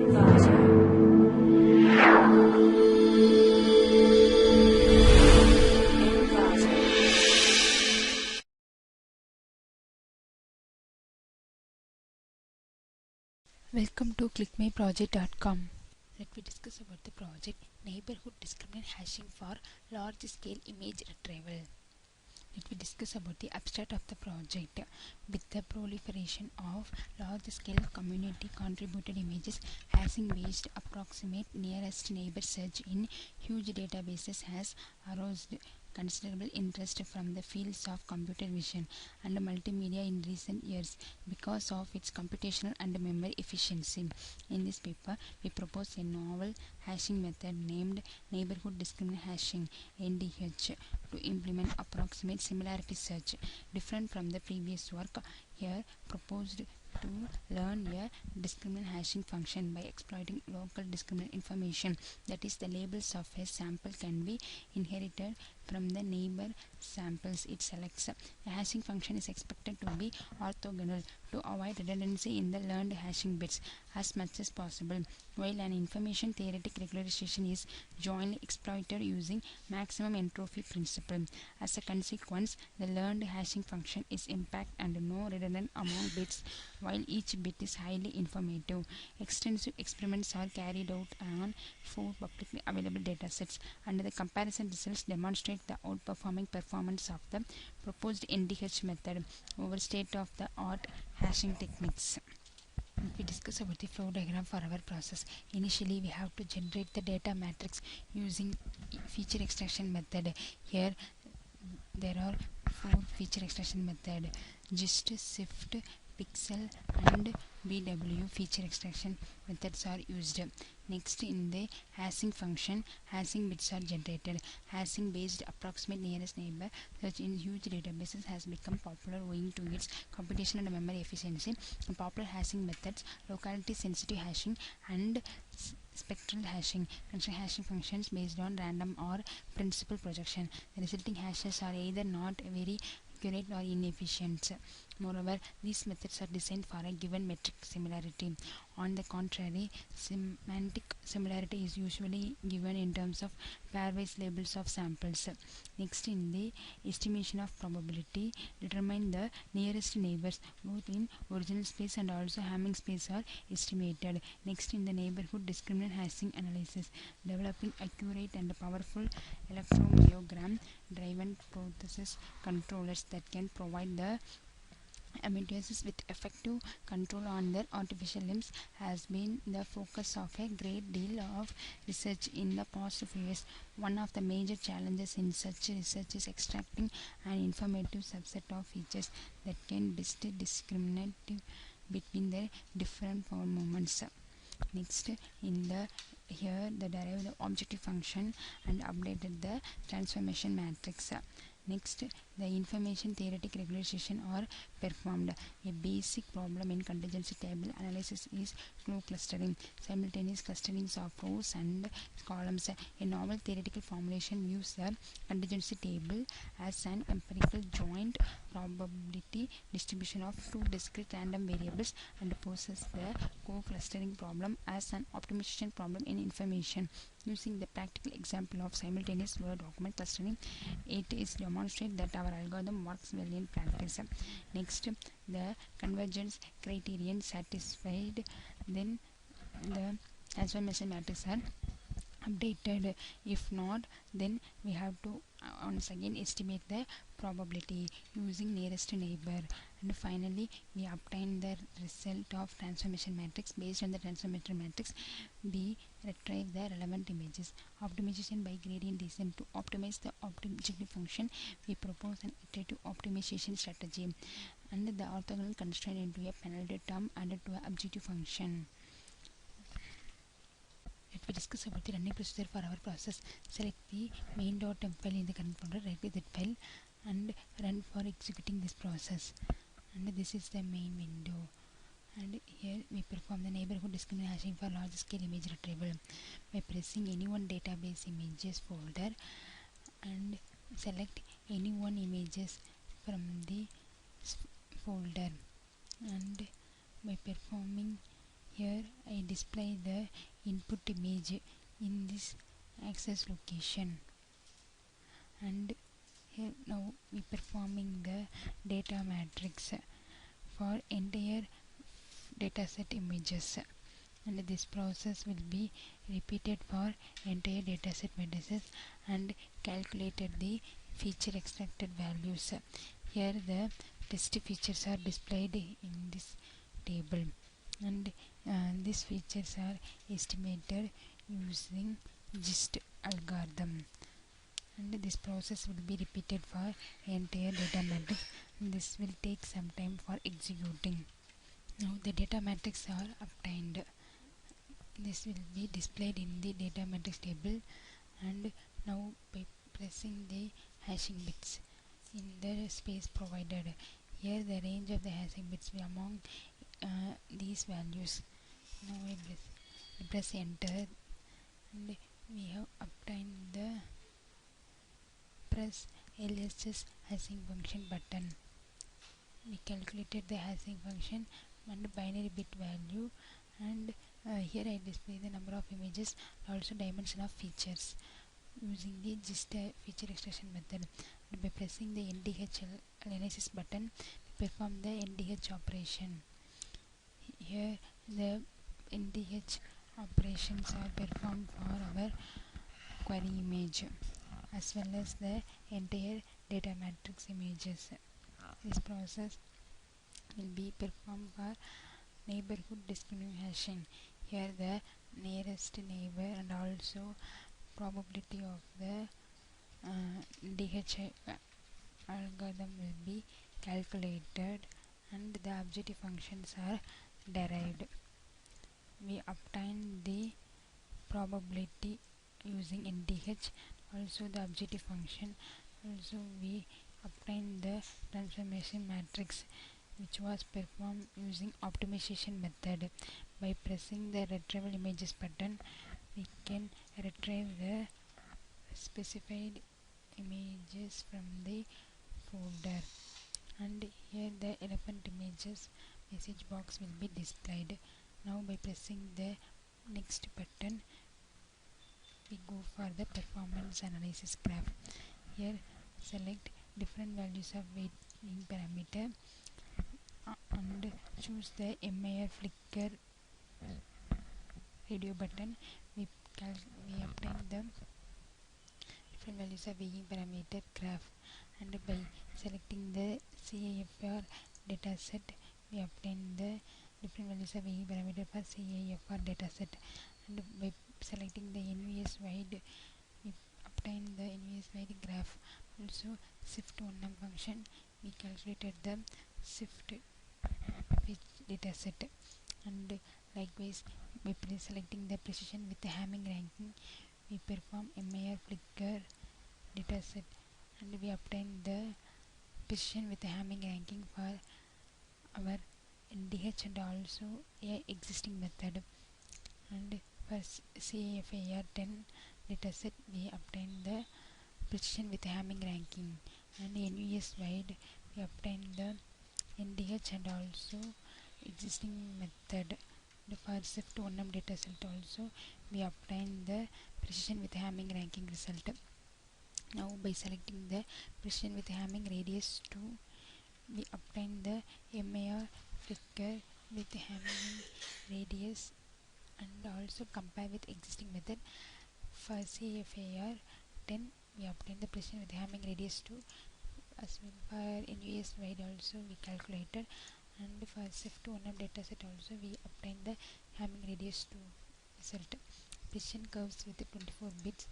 Welcome to ClickMyProject.com. Let me discuss about the project Neighborhood Discriminant Hashing for Large Scale Image Retrieval. Let me discuss about the abstract of the project. With the proliferation of large-scale community-contributed images, hashing-based approximate nearest neighbor search in huge databases has aroused considerable interest from the fields of computer vision and multimedia in recent years because of its computational and memory efficiency. In this paper, we propose a novel hashing method named Neighborhood Discriminant Hashing (NDH) to implement approximate similarity search. Different from the previous work, here proposed to learn a discriminant hashing function by exploiting local discriminant information, that is, the labels of a sample can be inherited from the neighbor samples it selects. The hashing function is expected to be orthogonal to avoid redundancy in the learned hashing bits as much as possible, while an information theoretic regularization is jointly exploited using maximum entropy principle. As a consequence, the learned hashing function is impact and no redundant among bits, while each bit is highly informative. Extensive experiments are carried out on 4 publicly available datasets, and the comparison results demonstrate the outperforming performance of the proposed NDH method over state-of-the-art hashing techniques. We discuss about the flow diagram for our process. Initially, we have to generate the data matrix using feature extraction method. Here there are 4 feature extraction method: gist, sift, pixel and BW feature extraction methods are used. Next, in the hashing function, hashing bits are generated. Hashing based approximate nearest neighbor search in huge databases has become popular owing to its computational and memory efficiency. Popular hashing methods: locality sensitive hashing and spectral hashing. Hashing functions based on random or principal projection. The resulting hashes are either not very accurate or inefficient. Moreover, these methods are designed for a given metric similarity. On the contrary, semantic similarity is usually given in terms of pairwise labels of samples. Next, in the estimation of probability, determine the nearest neighbors both in original space and also Hamming space are estimated. Next, in the neighborhood discriminant hashing analysis, developing accurate and powerful electromyogram driven process controllers that can provide the amateurs with effective control on their artificial limbs has been the focus of a great deal of research in the past few years. One of the major challenges in such research is extracting an informative subset of features that can discriminate between their different form movements. Next, in the here the derived the objective function and updated the transformation matrix. Next, the information theoretic regularization are performed. A basic problem in contingency table analysis is flow clustering, simultaneous clusterings of rows and columns. A novel theoretical formulation views the contingency table as an empirical joint probability distribution of 2 discrete random variables and poses the co-clustering problem as an optimization problem in information. Using the practical example of simultaneous word document clustering, it is demonstrated that our algorithm works well in practice. Next, the convergence criterion satisfied, then the transformation matrix are updated. If not, then we have to once again estimate the probability using nearest neighbor, and finally we obtain the result of transformation matrix. Based on the transformation matrix, we retrieve the relevant images. Optimization by gradient descent: to optimize the objective function, we propose an iterative optimization strategy, and the orthogonal constraint into a penalty term added to an objective function. Let me discuss about the running procedure for our process. Select the main.m file in the current folder, right click that file and run for executing this process. And this is the main window. And here we perform the neighborhood discriminant hashing for large scale image retrieval by pressing any one database images folder and select any one images from the folder, and by performing here a display the input image in this access location. And here now we performing the data matrix for entire dataset images, and this process will be repeated for entire dataset matrices and calculated the feature extracted values. Here the test features are displayed in this table, and these features are estimated using GIST algorithm, and this process will be repeated for entire data matrix. This will take some time for executing. Now the data matrix are obtained. This will be displayed in the data matrix table, and now by pressing the hashing bits in the space provided, here the range of the hashing bits will among these values. Now I press enter, and we have obtained the press LSS hashing function button. We calculated the hashing function and binary bit value, and here I display the number of images, also dimension of features using the GIST feature extraction method. And by pressing the NDH analysis button, we perform the NDH operation. Here the NDH operations are performed for our query image as well as the entire data matrix images. This process will be performed for neighborhood discriminant hashing. Here the nearest neighbor and also probability of the DH algorithm will be calculated, and the objective functions are derived. We obtain the probability using NDH, also the objective function. Also we obtain the transformation matrix, which was performed using optimization method. By pressing the retrieval images button, we can retrieve the specified images from the folder, and here the elephant images message box will be displayed. Now by pressing the next button, we go for the performance analysis graph. Here select different values of weighting parameter and choose the MIR flicker radio button. We obtain the different values of weighing parameter graph, and by selecting the CIFR dataset, we obtain the different values of weighing parameter for CIFR dataset, and by selecting the NVS wide, we obtain the NVS wide graph. Also shift1num function, we calculated the shift dataset, and likewise by selecting the precision with the Hamming ranking, we perform MIR flicker dataset, and we obtain the precision with the Hamming ranking for our NDH and also a existing method. And for CAFAR 10 dataset, we obtain the precision with the Hamming ranking, and NVS wide we obtain the NDH and also existing method. For shift1num dataset also we obtain the precision with Hamming ranking result. Now by selecting the precision with Hamming radius 2, we obtain the MIR flicker with Hamming radius and also compare with existing method. For CFAR 10, we obtain the precision with Hamming radius 2, as well for NVS wide also we calculated, and for shift1num dataset also we obtain the Hamming radius 2 result. Precision curves with the 24 bits.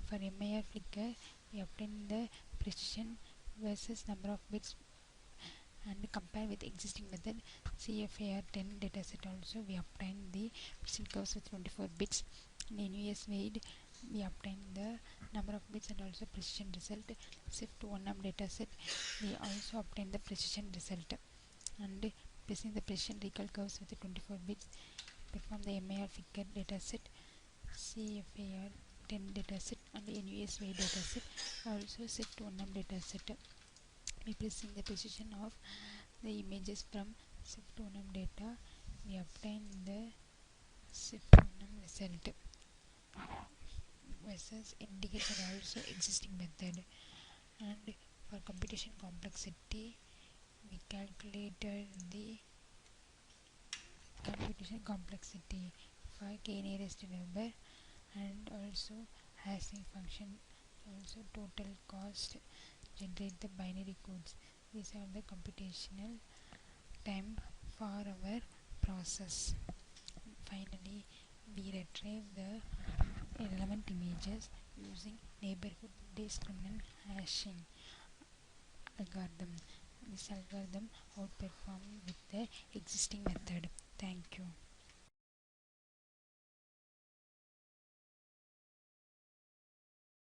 For MIR flicker, we obtain the precision versus number of bits and compare with existing method. CFAR 10 dataset also we obtain the precision curves with 24 bits. In NVS wide, we obtain the number of bits and also precision result. shift1num dataset, we also obtain the precision result, and pressing the precision recall curves with the 24 bits, perform the MIR flicker dataset, CFAR 10 dataset and NVS wide dataset, also shift1num dataset. By pressing the precision of the images from shift1num data, we obtain the result versus indicates are also existing method. And for computation complexity, we calculated the computation complexity for k nearest neighbor, and also hashing function, also total cost, generate the binary codes. These are the computational time for our process. Finally, we retrieve the relevant images using neighborhood discriminant hashing algorithm. This algorithm outperformed with the existing method. Thank you.